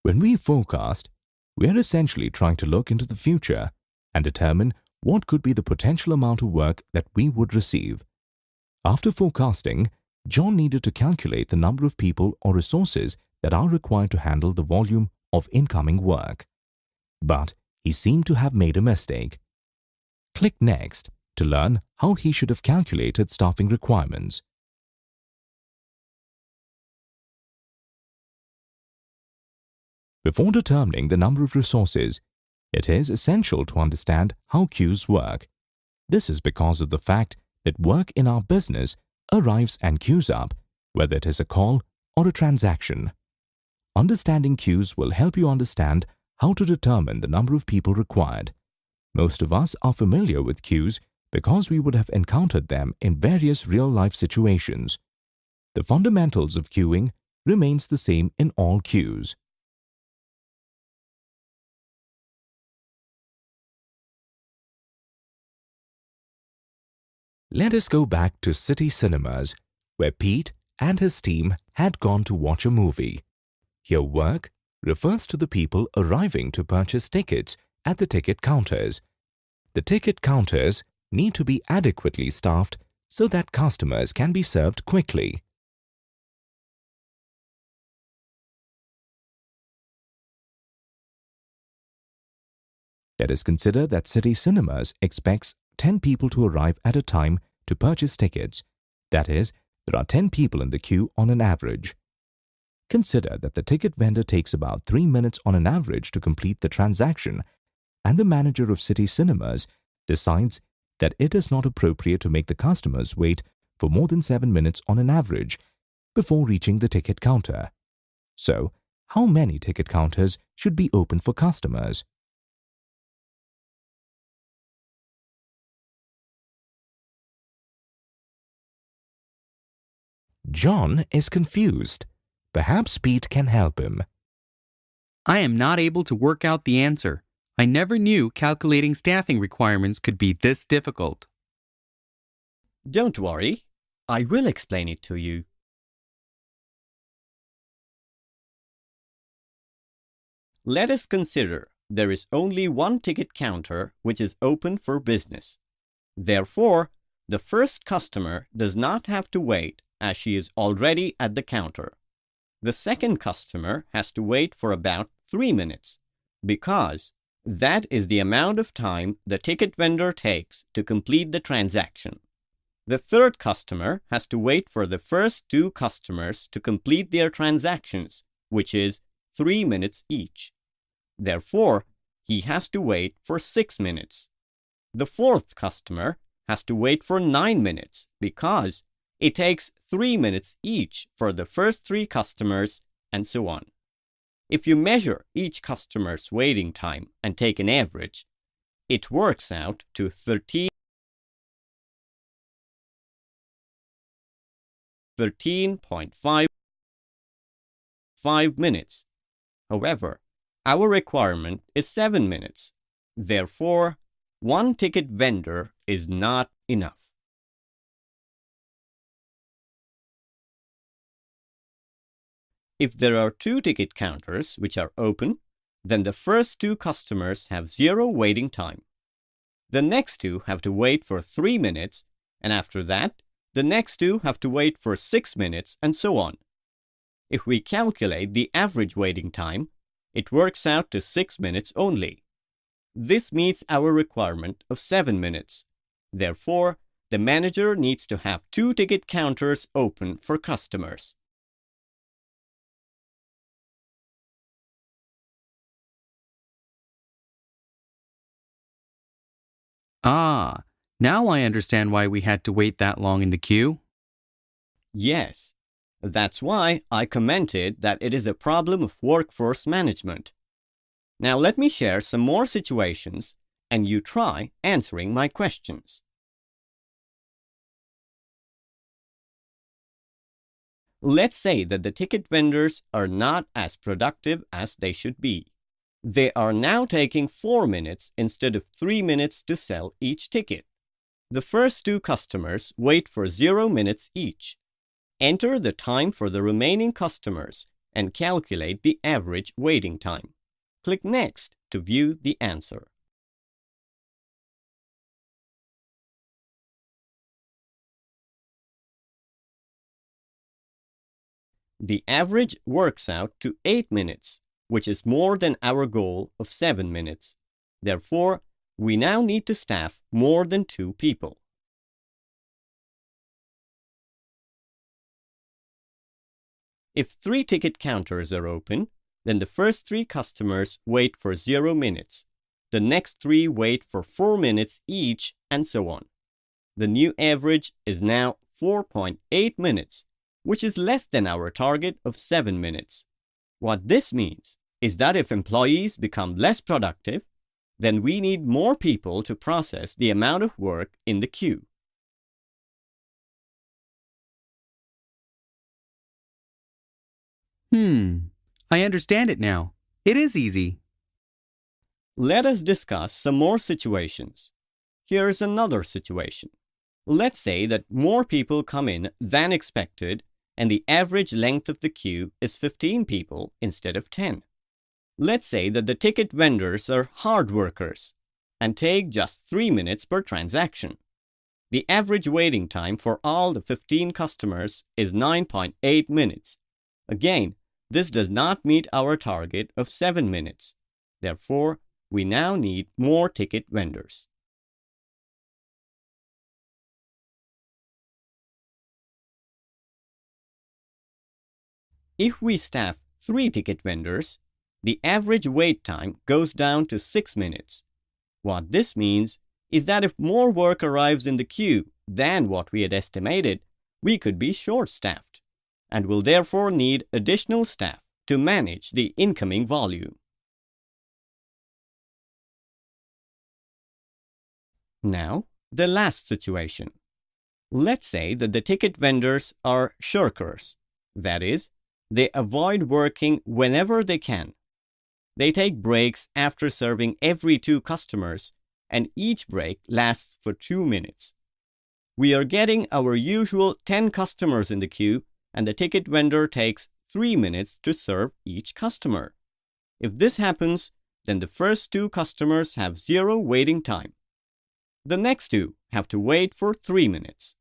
When we forecast, we are essentially trying to look into the future and determine what could be the potential amount of work that we would receive. After forecasting, John needed to calculate the number of people or resources that are required to handle the volume of incoming work. But he seemed to have made a mistake. Click Next to learn how he should have calculated staffing requirements. Before determining the number of resources, it is essential to understand how queues work. This is because of the fact that work in our business arrives and queues up, whether it is a call or a transaction. Understanding queues will help you understand how to determine the number of people required. Most of us are familiar with queues because we would have encountered them in various real-life situations. The fundamentals of queuing remains the same in all queues. Let us go back to City Cinemas, where Pete and his team had gone to watch a movie. Here, work refers to the people arriving to purchase tickets at the ticket counters. The ticket counters need to be adequately staffed so that customers can be served quickly. Let us consider that City Cinemas expects 10 people to arrive at a time to purchase tickets. That is, there are 10 people in the queue on an average. Consider that the ticket vendor takes about 3 minutes on an average to complete the transaction, and the manager of City Cinemas decides that it is not appropriate to make the customers wait for more than 7 minutes on an average before reaching the ticket counter. So, how many ticket counters should be open for customers? John is confused. Perhaps Pete can help him. I am not able to work out the answer. I never knew calculating staffing requirements could be this difficult. Don't worry, I will explain it to you. Let us consider there is only one ticket counter which is open for business. Therefore, the first customer does not have to wait as she is already at the counter. The second customer has to wait for about 3 minutes because that is the amount of time the ticket vendor takes to complete the transaction. The third customer has to wait for the first 2 customers to complete their transactions, which is 3 minutes each. Therefore, he has to wait for 6 minutes. The fourth customer has to wait for 9 minutes because it takes 3 minutes each for the first 3 customers, and so on. If you measure each customer's waiting time and take an average, it works out to 13.5 minutes. However, our requirement is 7 minutes. Therefore, one ticket vendor is not enough. If there are 2 ticket counters which are open, then the first 2 customers have 0 waiting time. The next 2 have to wait for 3 minutes, and after that, the next 2 have to wait for 6 minutes, and so on. If we calculate the average waiting time, it works out to 6 minutes only. This meets our requirement of 7 minutes. Therefore, the manager needs to have 2 ticket counters open for customers. Ah, Now I understand why we had to wait that long in the queue. Yes, that's why I commented that it is a problem of workforce management. Now let me share some more situations and you try answering my questions. Let's say that the ticket vendors are not as productive as they should be. They are now taking 4 minutes instead of 3 minutes to sell each ticket. The first two customers wait for 0 minutes each. Enter the time for the remaining customers and calculate the average waiting time. Click Next to view the answer. The average works out to 8 minutes, which is more than our goal of 7 minutes. Therefore, we now need to staff more than 2 people. If 3 ticket counters are open, then the first 3 customers wait for 0 minutes. The next 3 wait for 4 minutes each, and so on. The new average is now 4.8 minutes, which is less than our target of 7 minutes. What this means is that if employees become less productive, then we need more people to process the amount of work in the queue. I understand it now. It is easy. Let us discuss some more situations. Here's another situation. Let's say that more people come in than expected and the average length of the queue is 15 people instead of 10. Let's say that the ticket vendors are hard workers and take just 3 minutes per transaction. The average waiting time for all the 15 customers is 9.8 minutes. Again, this does not meet our target of 7 minutes. Therefore, we now need more ticket vendors. If we staff 3 ticket vendors, the average wait time goes down to 6 minutes. What this means is that if more work arrives in the queue than what we had estimated, we could be short-staffed and will therefore need additional staff to manage the incoming volume. Now, the last situation. Let's say that the ticket vendors are shirkers. That is, they avoid working whenever they can. They take breaks after serving every 2 customers, and each break lasts for 2 minutes. We are getting our usual 10 customers in the queue, and the ticket vendor takes 3 minutes to serve each customer. If this happens, then the first 2 customers have 0 waiting time. The next 2 have to wait for 3 minutes.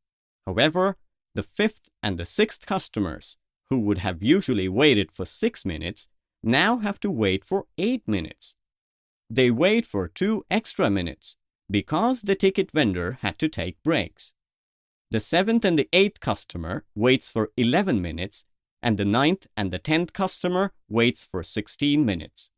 However, the 5th and the 6th customers, who would have usually waited for 6 minutes, now have to wait for 8 minutes. They wait for 2 extra minutes because the ticket vendor had to take breaks. The 7th and the 8th customer waits for 11 minutes, and the 9th and the 10th customer waits for 16 minutes.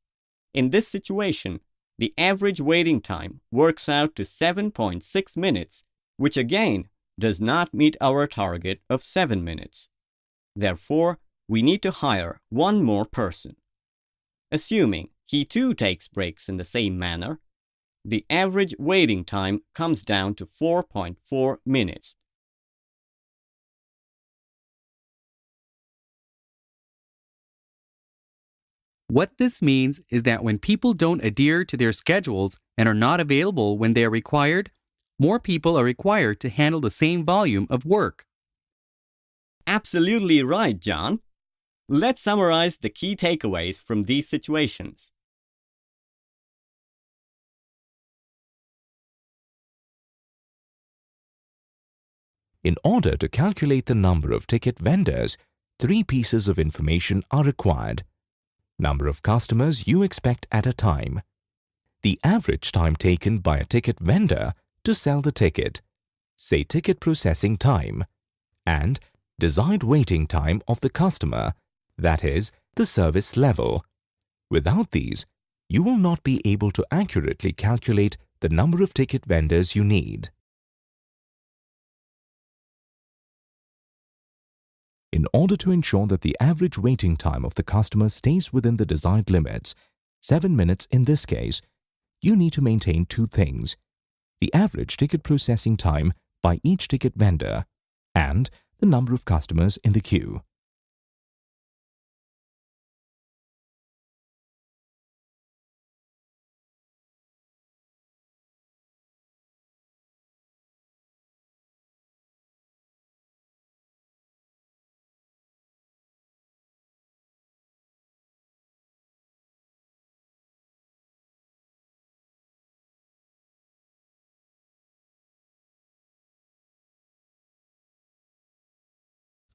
In this situation, the average waiting time works out to 7.6 minutes, which again does not meet our target of 7 minutes. Therefore, we need to hire 1 more person. Assuming he too takes breaks in the same manner, the average waiting time comes down to 4.4 minutes. What this means is that when people don't adhere to their schedules and are not available when they are required, more people are required to handle the same volume of work. Absolutely right, John. Let's summarize the key takeaways from these situations. In order to calculate the number of ticket vendors, 3 pieces of information are required. Number of customers you expect at a time, the average time taken by a ticket vendor to sell the ticket, say ticket processing time, and desired waiting time of the customer, that is, the service level. Without these, you will not be able to accurately calculate the number of ticket vendors you need. In order to ensure that the average waiting time of the customer stays within the desired limits, 7 minutes in this case, you need to maintain two things: the average ticket processing time by each ticket vendor and the number of customers in the queue.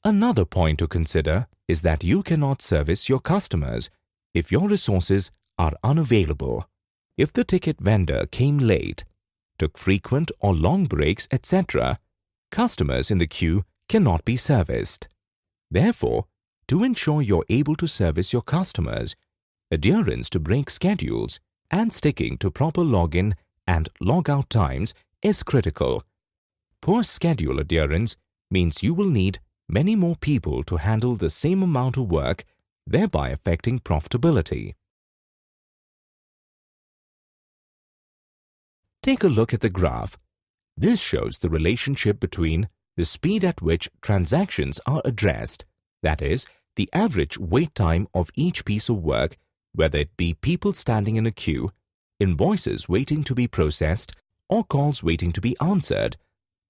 Another point to consider is that you cannot service your customers if your resources are unavailable. If the ticket vendor came late, took frequent or long breaks, etc., customers in the queue cannot be serviced. Therefore, to ensure you're able to service your customers, adherence to break schedules and sticking to proper login and logout times is critical. Poor schedule adherence means you will need many more people to handle the same amount of work, thereby affecting profitability. Take a look at the graph. This shows the relationship between the speed at which transactions are addressed, that is, the average wait time of each piece of work, whether it be people standing in a queue, invoices waiting to be processed, or calls waiting to be answered,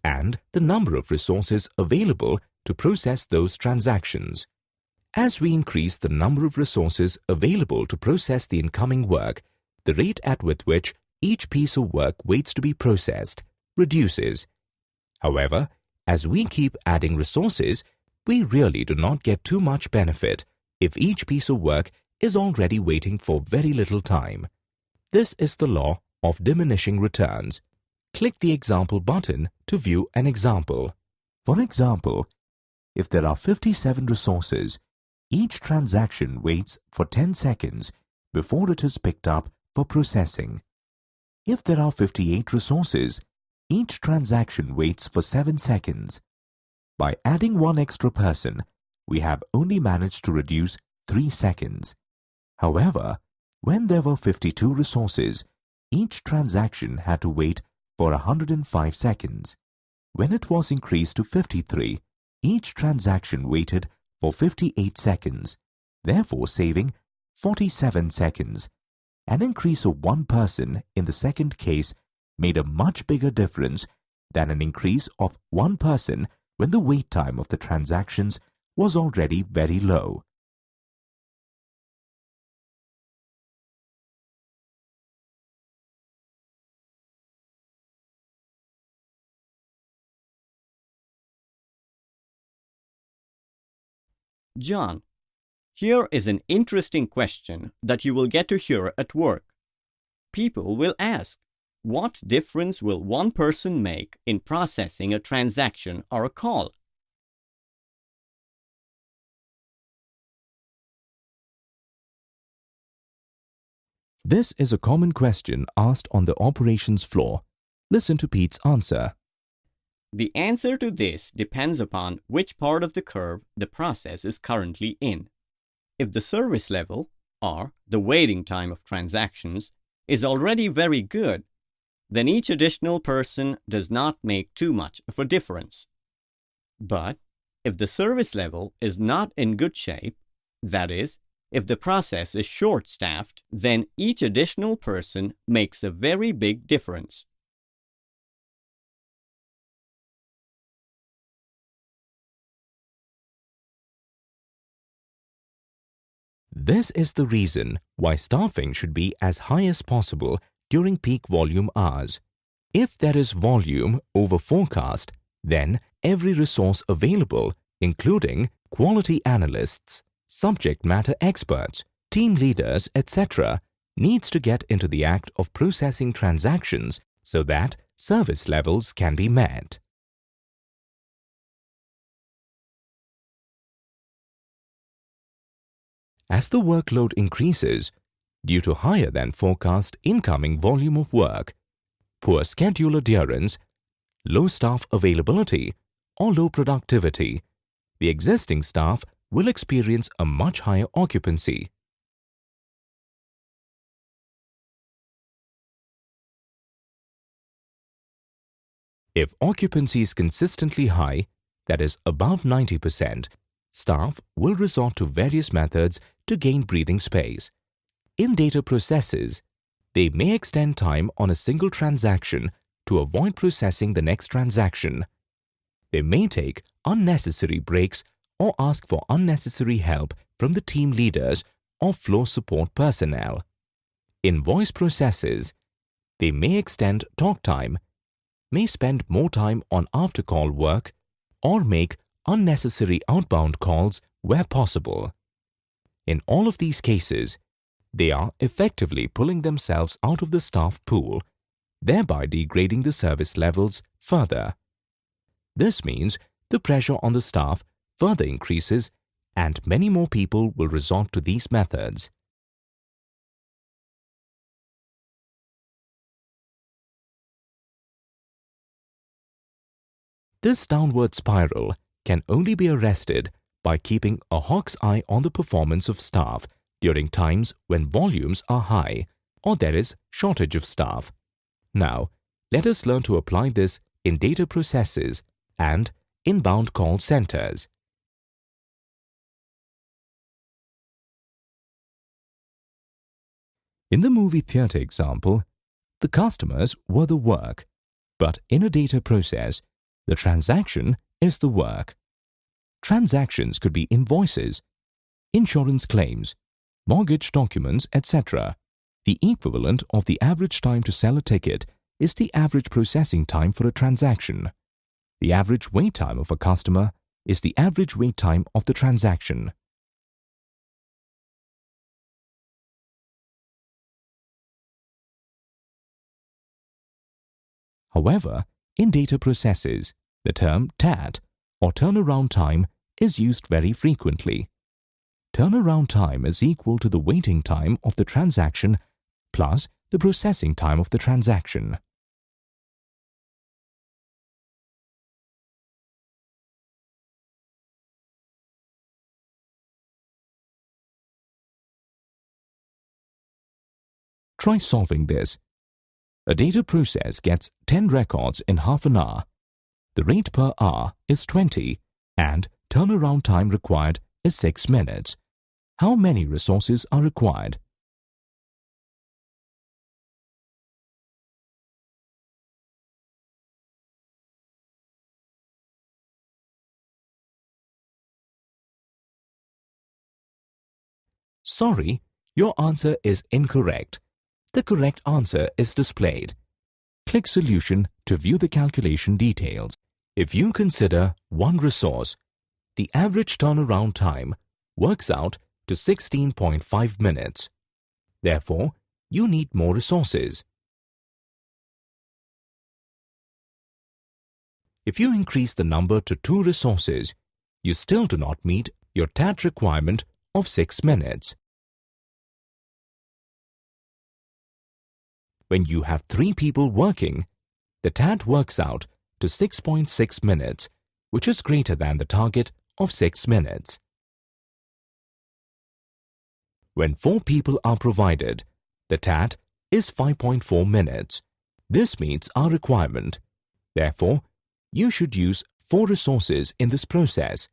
and the number of resources available to process those transactions. As we increase the number of resources available to process the incoming work, the rate at which each piece of work waits to be processed reduces. However, as we keep adding resources, we really do not get too much benefit if each piece of work is already waiting for very little time. This is the law of diminishing returns. Click the example button to view an example. For example, if there are 57 resources, each transaction waits for 10 seconds before it is picked up for processing. If there are 58 resources, each transaction waits for 7 seconds. By adding one extra person, we have only managed to reduce 3 seconds. However, when there were 52 resources, each transaction had to wait for 105 seconds. When it was increased to 53, each transaction waited for 58 seconds, therefore saving 47 seconds. An increase of one person in the second case made a much bigger difference than an increase of one person when the wait time of the transactions was already very low. John, here is an interesting question that you will get to hear at work. People will ask, what difference will one person make in processing a transaction or a call? This is a common question asked on the operations floor. Listen to Pete's answer. The answer to this depends upon which part of the curve the process is currently in. If the service level, or the waiting time of transactions, is already very good, then each additional person does not make too much of a difference. But if the service level is not in good shape, that is, if the process is short-staffed, then each additional person makes a very big difference. This is the reason why staffing should be as high as possible during peak volume hours. If there is volume over forecast, then every resource available, including quality analysts, subject matter experts, team leaders, etc., needs to get into the act of processing transactions so that service levels can be met. As the workload increases, due to higher than forecast incoming volume of work, poor schedule adherence, low staff availability, or low productivity, the existing staff will experience a much higher occupancy. If occupancy is consistently high, that is above 90%, staff will resort to various methods to gain breathing space. In data processes, they may extend time on a single transaction to avoid processing the next transaction. They may take unnecessary breaks or ask for unnecessary help from the team leaders or floor support personnel. In voice processes, they may extend talk time, may spend more time on after-call work, or make unnecessary outbound calls where possible. In all of these cases, they are effectively pulling themselves out of the staff pool, thereby degrading the service levels further. This means the pressure on the staff further increases and many more people will resort to these methods. This downward spiral can only be arrested by keeping a hawk's eye on the performance of staff during times when volumes are high or there is shortage of staff. Now, let us learn to apply this in data processes and inbound call centers. In the movie theater example, the customers were the work, but in a data process, the transaction is the work. Transactions could be invoices, insurance claims, mortgage documents, etc. The equivalent of the average time to sell a ticket is the average processing time for a transaction. The average wait time of a customer is the average wait time of the transaction. However, in data processes, the term TAT or turnaround time is used very frequently. Turnaround time is equal to the waiting time of the transaction plus the processing time of the transaction. Try solving this. A data process gets 10 records in half an hour. The rate per hour is 20 and turnaround time required is 6 minutes. How many resources are required? Sorry, your answer is incorrect. The correct answer is displayed. Click Solution to view the calculation details. If you consider one resource, the average turnaround time works out to 16.5 minutes. Therefore, you need more resources. If you increase the number to 2 resources, you still do not meet your TAT requirement of 6 minutes. When you have 3 people working, the TAT works out to 6.6 minutes, which is greater than the target of 6 minutes. When 4 people are provided, the TAT is 5.4 minutes. This meets our requirement. Therefore, you should use 4 resources in this process.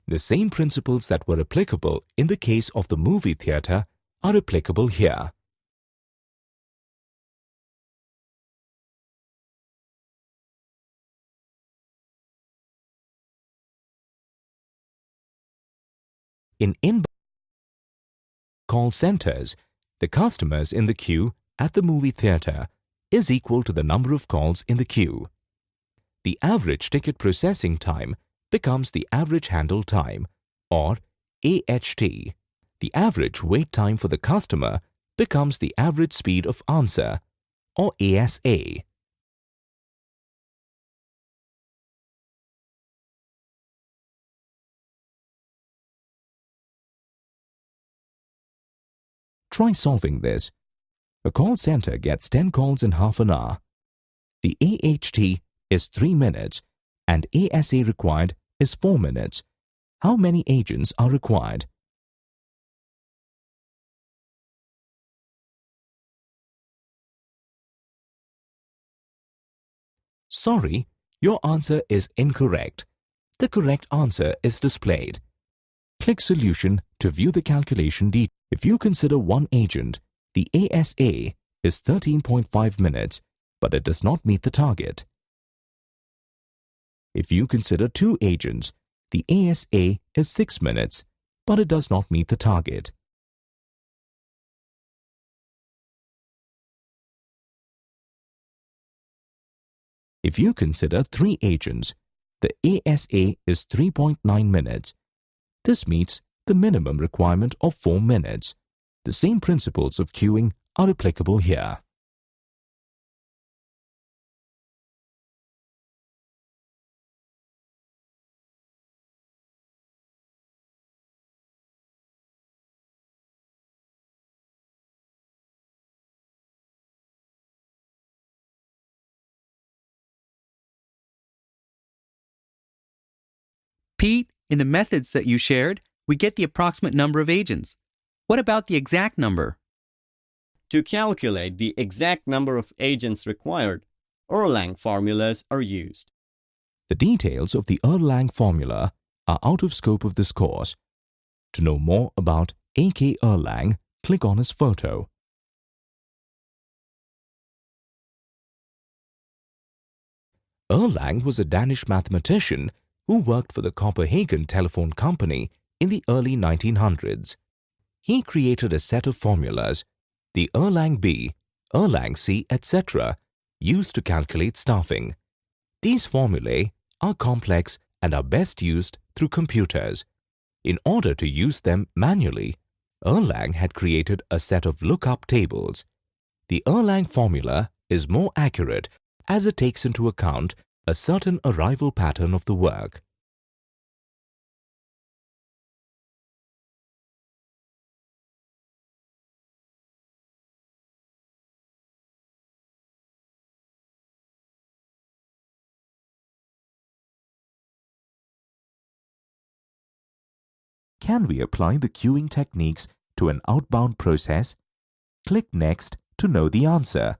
The same principles that were applicable in the case of the movie theater are applicable here. In inbound call centers, the customers in the queue at the movie theater is equal to the number of calls in the queue. The average ticket processing time becomes the average handle time, or AHT. The average wait time for the customer becomes the average speed of answer, or ASA. Try solving this. A call center gets 10 calls in half an hour. The AHT is 3 minutes and ASA required is 4 minutes. How many agents are required? Sorry, your answer is incorrect. The correct answer is displayed. Click Solution to view the calculation detail. If you consider one agent, the ASA is 13.5 minutes, but it does not meet the target. If you consider two agents, the ASA is 6 minutes, but it does not meet the target. If you consider three agents, the ASA is 3.9 minutes. This meets the minimum requirement of 4 minutes. The same principles of queuing are applicable here. Pete, in the methods that you shared, we get the approximate number of agents. What about the exact number? To calculate the exact number of agents required, Erlang formulas are used. The details of the Erlang formula are out of scope of this course. To know more about A.K. Erlang, click on his photo. Erlang was a Danish mathematician who worked for the Copenhagen Telephone Company in the early 1900s. He created a set of formulas, the Erlang B, Erlang C, etc., used to calculate staffing. These formulae are complex and are best used through computers. In order to use them manually, Erlang had created a set of lookup tables. The Erlang formula is more accurate as it takes into account a certain arrival pattern of the work. Can we apply the queuing techniques to an outbound process? Click Next to know the answer.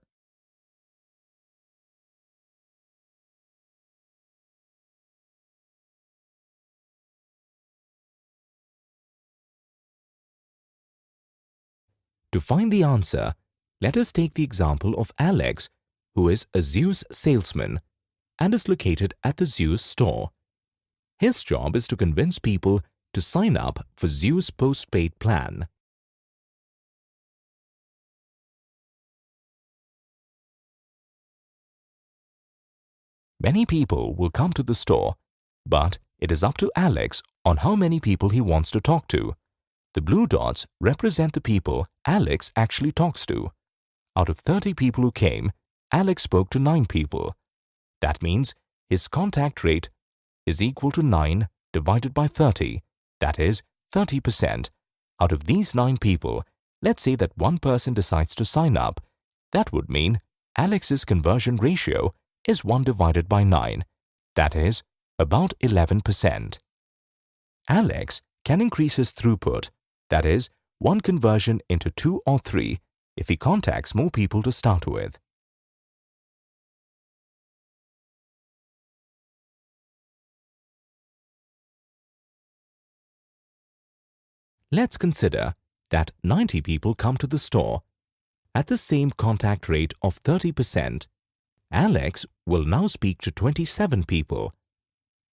To find the answer, let us take the example of Alex, who is a Zeus salesman and is located at the Zeus store. His job is to convince people to sign up for Zeus postpaid plan. Many people will come to the store, but it is up to Alex on how many people he wants to talk to. The blue dots represent the people Alex actually talks to. Out of 30 people who came, Alex spoke to 9 people. That means his contact rate is equal to 9 divided by 30, that is 30%. Out of these 9 people, let's say that one person decides to sign up. That would mean Alex's conversion ratio is 1 divided by 9, that is about 11%. Alex can increase his throughput, that is, one conversion into 2 or 3 if he contacts more people to start with. Let's consider that 90 people come to the store. At the same contact rate of 30%, Alex will now speak to 27 people.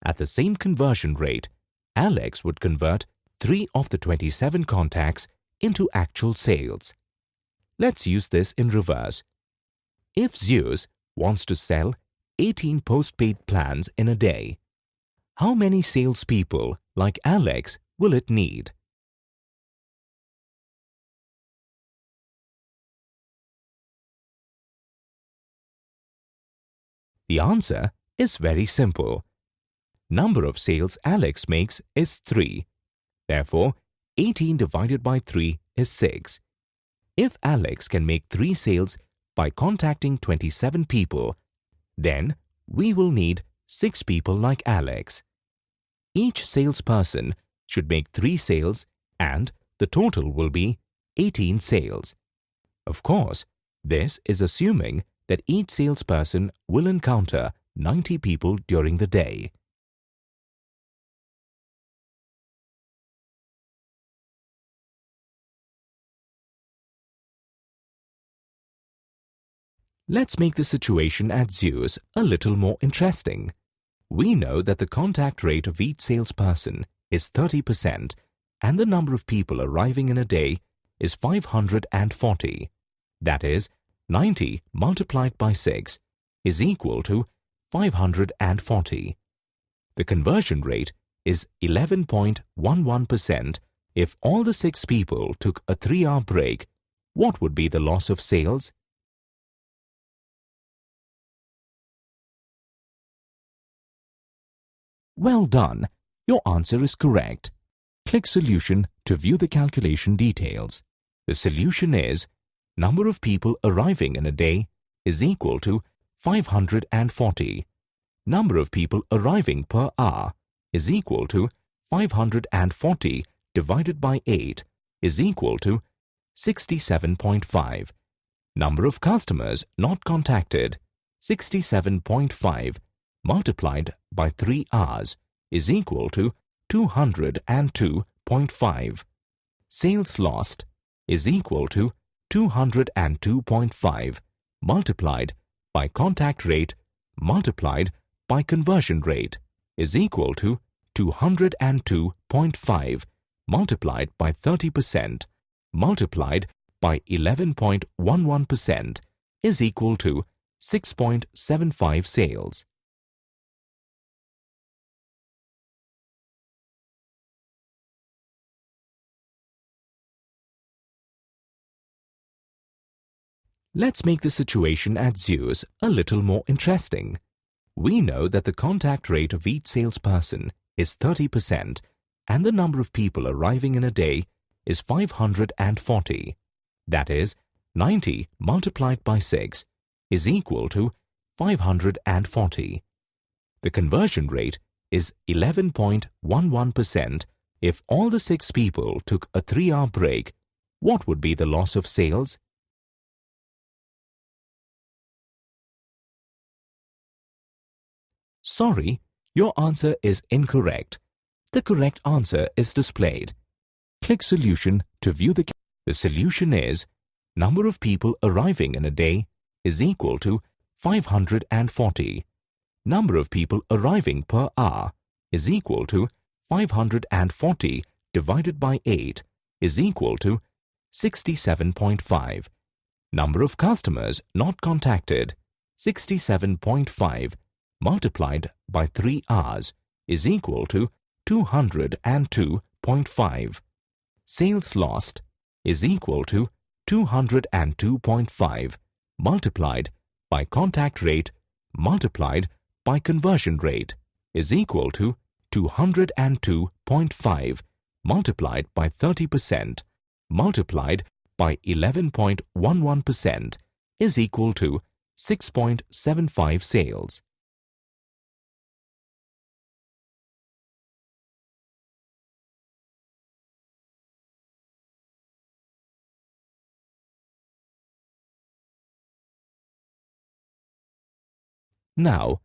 At the same conversion rate, Alex would convert 3 of the 27 contacts into actual sales. Let's use this in reverse. If Zeus wants to sell 18 postpaid plans in a day, how many salespeople like Alex will it need? The answer is very simple. Number of sales Alex makes is 3. Therefore, 18 divided by 3 is 6. If Alex can make 3 sales by contacting 27 people, then we will need 6 people like Alex. each salesperson should make 3 sales and the total will be 18 sales. Of course, this is assuming that each salesperson will encounter 90 people during the day. Let's make the situation at Zeus a little more interesting. We know that the contact rate of each salesperson is 30% and the number of people arriving in a day is 540. That is, 90 multiplied by 6 is equal to 540. The conversion rate is 11.11%. If all the 6 people took a 3-hour break, what would be the loss of sales? Well done! Your answer is correct. Click Solution to view the calculation details. The solution is number of people arriving in a day is equal to 540. Number of people arriving per hour is equal to 540 divided by 8 is equal to 67.5. Number of customers not contacted, 67.5 multiplied by 3 hours is equal to 202.5. Sales lost is equal to 202.5 multiplied by contact rate multiplied by conversion rate is equal to 202.5 multiplied by 30% multiplied by 11.11% is equal to 6.75 sales. Let's make the situation at Zeus a little more interesting. We know that the contact rate of each salesperson is 30% and the number of people arriving in a day is 540. That is, 90 multiplied by 6 is equal to 540. The conversion rate is 11.11%. If all the 6 people took a 3-hour break, what would be the loss of sales? Sorry, your answer is incorrect. The correct answer is displayed. Click Solution to view the solution is number of people arriving in a day is equal to 540. Number of people arriving per hour is equal to 540 divided by 8 is equal to 67.5. Number of customers not contacted, 67.5 multiplied by 3 hours is equal to 202.5. Sales lost is equal to 202.5 multiplied by contact rate multiplied by conversion rate is equal to 202.5 multiplied by 30% multiplied by 11.11% is equal to 6.75 sales. Now,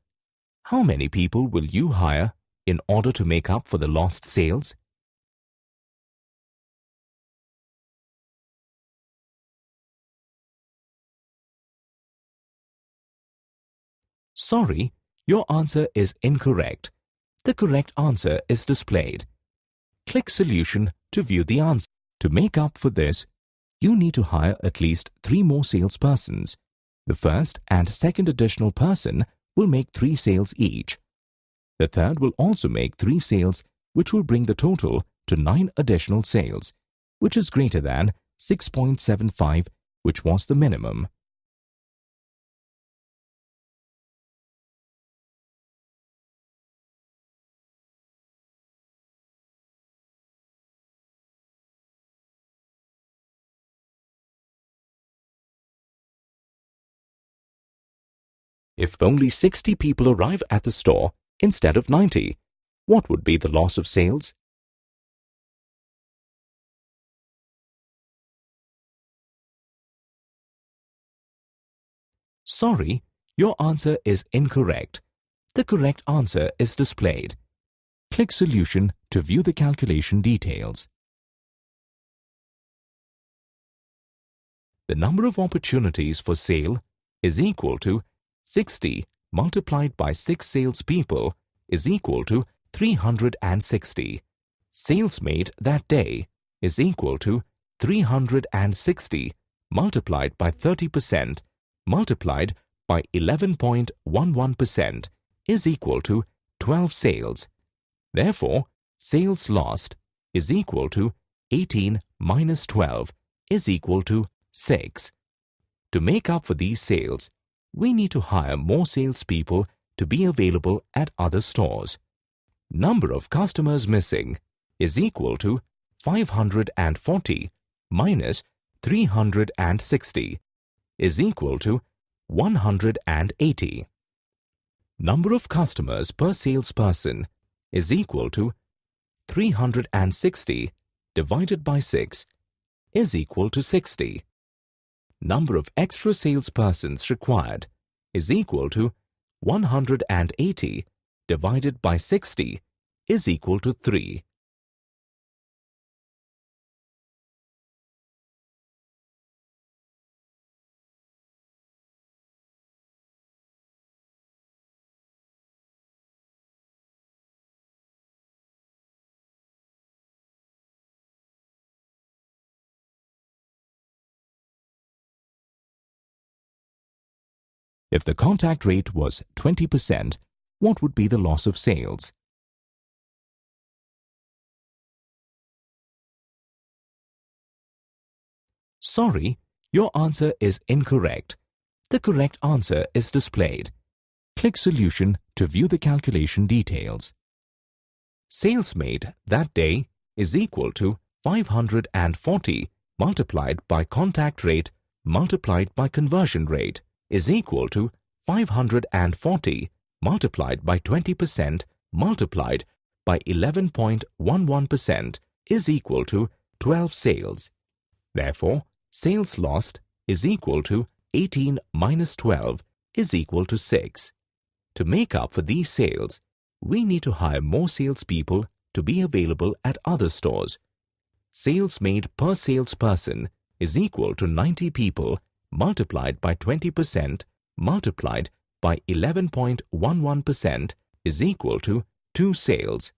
how many people will you hire in order to make up for the lost sales? Sorry, your answer is incorrect. The correct answer is displayed. Click Solution to view the answer. To make up for this, you need to hire at least 3 more salespersons. The first and second additional person will make 3 sales each. The third will also make 3 sales, which will bring the total to 9 additional sales, which is greater than 6.75, which was the minimum. If only 60 people arrive at the store instead of 90, what would be the loss of sales? Sorry, your answer is incorrect. The correct answer is displayed. Click Solution to view the calculation details. The number of opportunities for sale is equal to 60 multiplied by 6 salespeople is equal to 360. Sales made that day is equal to 360 multiplied by 30% multiplied by 11.11% is equal to 12 sales. Therefore, sales lost is equal to 18 minus 12 is equal to 6. To make up for these sales, we need to hire more salespeople to be available at other stores. Number of customers missing is equal to 540 minus 360 is equal to 180. Number of customers per salesperson is equal to 360 divided by 6 is equal to 60. Number of extra salespersons required is equal to 180 divided by 60 is equal to 3. If the contact rate was 20%, what would be the loss of sales? Sorry, your answer is incorrect. The correct answer is displayed. Click Solution to view the calculation details. Sales made that day is equal to 540 multiplied by contact rate multiplied by conversion rate is equal to 540 multiplied by 20% multiplied by 11.11% is equal to 12 sales. Therefore, sales lost is equal to 18 minus 12 is equal to 6. To make up for these sales, we need to hire more salespeople to be available at other stores. Sales made per salesperson is equal to 90 people multiplied by 20% multiplied by 11.11% is equal to 2 sales.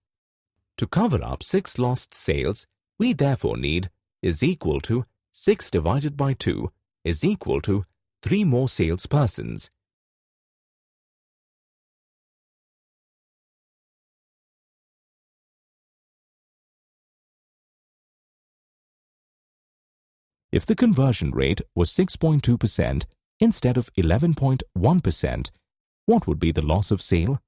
To cover up 6 lost sales, we therefore need is equal to 6 divided by 2 is equal to 3 more salespersons. If the conversion rate was 6.2% instead of 11.1%, what would be the loss of sale?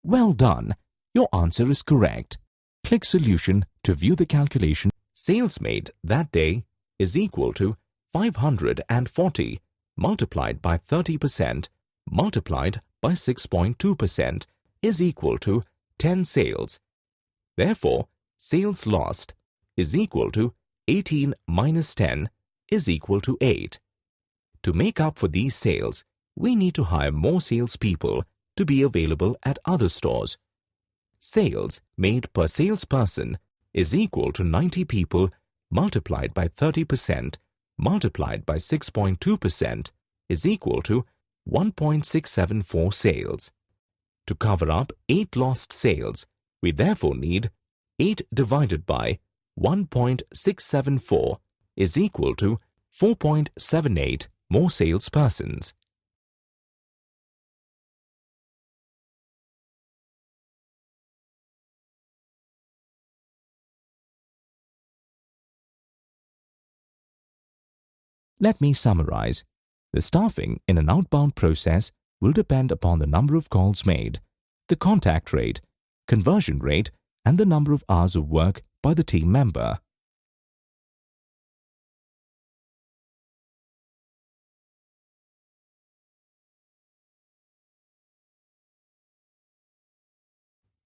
Well done. Your answer is correct. Click Solution to view the calculation. Sales made that day is equal to 540 multiplied by 30% multiplied by 6.2% is equal to 10 sales. Therefore, sales lost is equal to 18 minus 10 is equal to 8. To make up for these sales, we need to hire more salespeople to be available at other stores. Sales made per salesperson is equal to 90 people multiplied by 30% multiplied by 6.2% is equal to 1.674 sales. To cover up 8 lost sales, we therefore need 8 divided by 1.674 is equal to 4.78 more salespersons. Let me summarize. The staffing in an outbound process will depend upon the number of calls made, the contact rate, conversion rate, and the number of hours of work by the team member.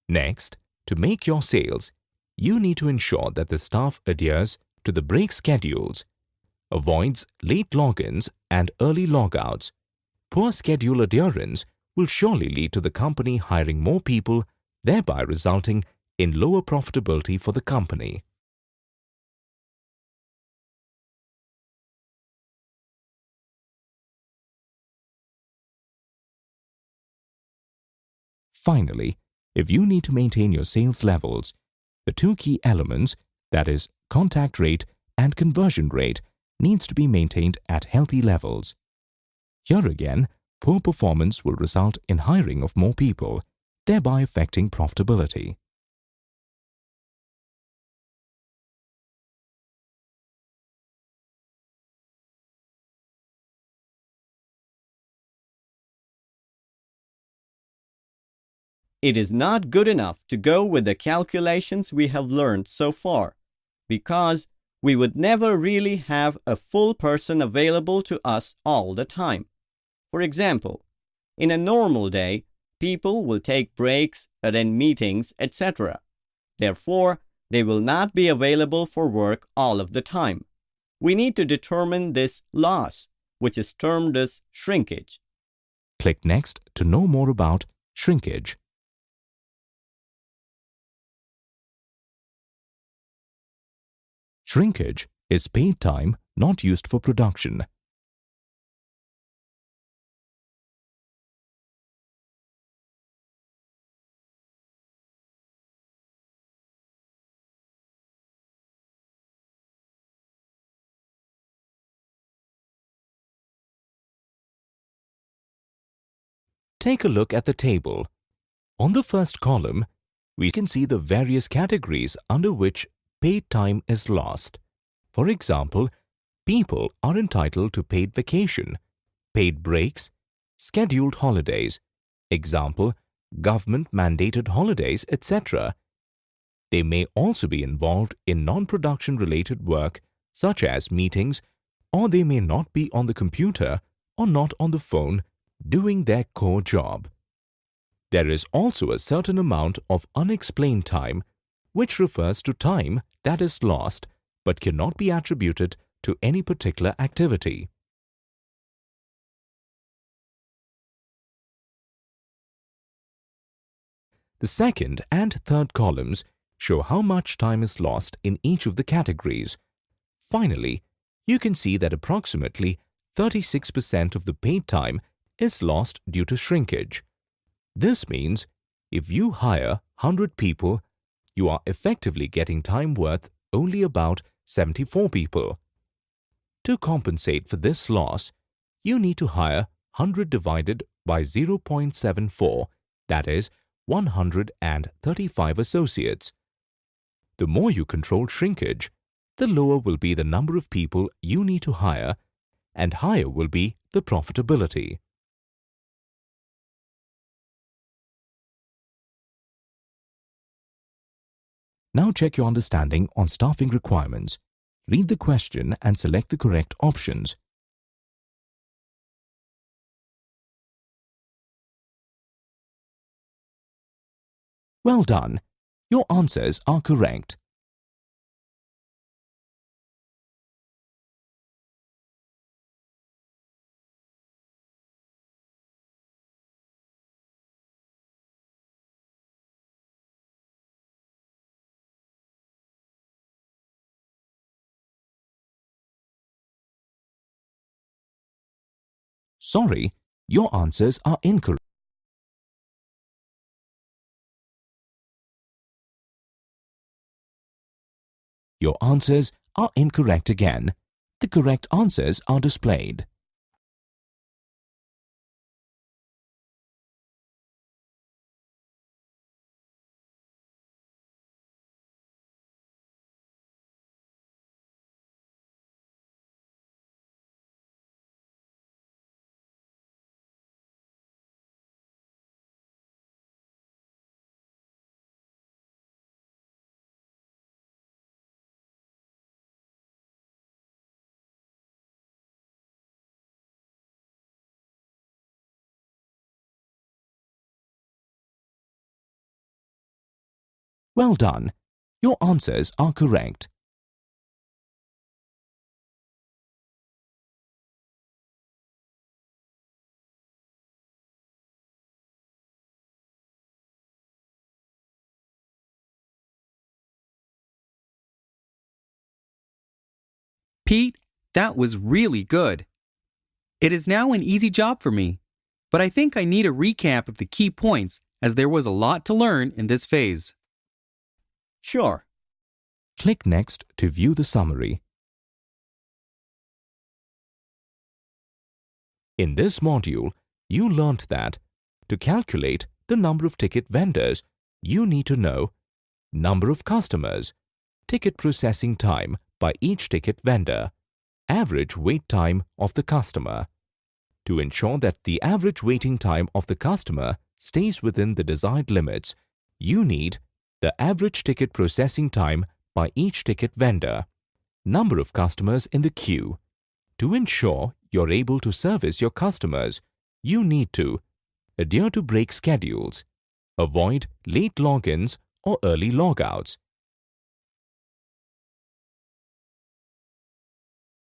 Next, to make your sales, you need to ensure that the staff adheres to the break schedules, avoids late logins and early logouts. Poor schedule adherence will surely lead to the company hiring more people, thereby resulting in lower profitability for the company. Finally, if you need to maintain your sales levels, the two key elements, that is, contact rate and conversion rate, needs to be maintained at healthy levels. Here again, poor performance will result in hiring of more people, thereby affecting profitability. It is not good enough to go with the calculations we have learned so far, because we would never really have a full person available to us all the time. For example, in a normal day, people will take breaks, attend meetings, etc. Therefore, they will not be available for work all of the time. We need to determine this loss, which is termed as shrinkage. Click Next to know more about shrinkage. Shrinkage is paid time not used for production. Take a look at the table. On the first column, we can see the various categories under which paid time is lost. For example, people are entitled to paid vacation, paid breaks, scheduled holidays, example, government-mandated holidays, etc. They may also be involved in non-production related work such as meetings, or they may not be on the computer or not on the phone doing their core job. There is also a certain amount of unexplained time, which refers to time that is lost but cannot be attributed to any particular activity. The second and third columns show how much time is lost in each of the categories. Finally, you can see that approximately 36% of the paid time is lost due to shrinkage. This means if you hire 100 people, you are effectively getting time worth only about 74 people. To compensate for this loss, you need to hire 100 divided by 0.74, that is 135 associates. The more you control shrinkage, the lower will be the number of people you need to hire, and higher will be the profitability. Now check your understanding on staffing requirements. Read the question and select the correct options. Well done! Your answers are correct. Sorry, your answers are incorrect. Your answers are incorrect again. The correct answers are displayed. Well done. Your answers are correct. Pete, that was really good. It is now an easy job for me, but I think I need a recap of the key points as there was a lot to learn in this phase. Sure. Click Next to view the summary. In this module, you learnt that to calculate the number of ticket vendors, you need to know number of customers, ticket processing time by each ticket vendor, average wait time of the customer. To ensure that the average waiting time of the customer stays within the desired limits, you need the average ticket processing time by each ticket vendor, number of customers in the queue. To ensure you're able to service your customers, you need to adhere to break schedules, avoid late logins or early logouts,